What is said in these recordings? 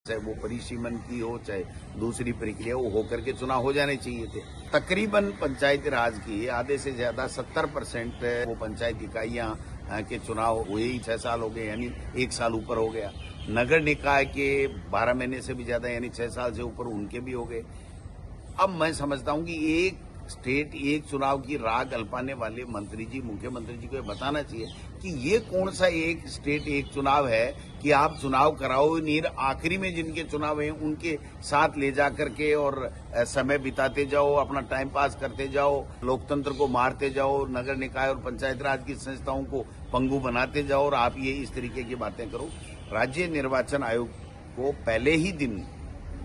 चाहे वो परिसीमन की हो चाहे दूसरी प्रक्रिया वो होकर के चुनाव हो जाने चाहिए थे। तकरीबन पंचायती राज की आधे से ज्यादा 70% वो पंचायत इकाइयां के चुनाव हुए ही 6 साल हो गए, यानी 1 साल ऊपर हो गया। नगर निकाय के 12 महीने से भी ज्यादा यानी 6 साल से ऊपर उनके भी हो गए। अब मैं समझता हूं कि एक स्टेट एक चुनाव की राह अल्पाने वाले मंत्री जी, मुख्यमंत्री जी को बताना चाहिए कि ये कौन सा एक स्टेट एक चुनाव है कि आप चुनाव कराओ नहीं, आखिरी में जिनके चुनाव हैं उनके साथ ले जा करके और समय बिताते जाओ, अपना टाइम पास करते जाओ, लोकतंत्र को मारते जाओ, नगर निकाय और पंचायत राज की संस्थाओं को पंगु बनाते जाओ और आप ये इस तरीके की बातें करो। राज्य निर्वाचन आयोग को पहले ही दिन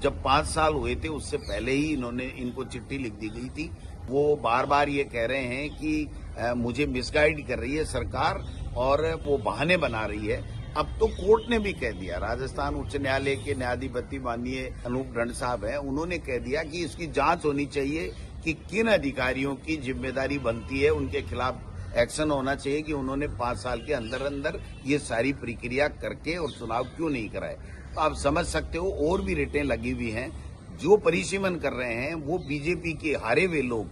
जब 5 साल हुए थे उससे पहले ही इनको चिट्ठी लिख दी गई थी। वो बार बार ये कह रहे हैं कि मुझे मिसगाइड कर रही है सरकार और वो बहाने बना रही है। अब तो कोर्ट ने भी कह दिया, राजस्थान उच्च न्यायालय के न्यायाधिपति माननीय अनूप ढंड साहब हैं, उन्होंने कह दिया कि इसकी जांच होनी चाहिए कि किन अधिकारियों की जिम्मेदारी बनती है, उनके खिलाफ एक्शन होना चाहिए कि उन्होंने 5 साल के अंदर अंदर ये सारी प्रक्रिया करके और चुनाव क्यों नहीं कराए। तो आप समझ सकते हो और भी रिटें लगी हुई हैं। जो परिसीमन कर रहे हैं वो बीजेपी के हारे हुए लोग,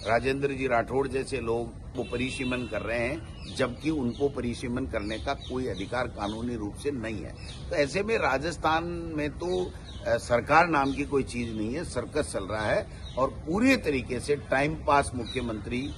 राजेंद्र जी राठौड़ जैसे लोग वो परिसीमन कर रहे हैं, जबकि उनको परिसीमन करने का कोई अधिकार कानूनी रूप से नहीं है। तो ऐसे में राजस्थान में तो सरकार नाम की कोई चीज नहीं है, सर्कस चल रहा है और पूरे तरीके से टाइम पास मुख्यमंत्री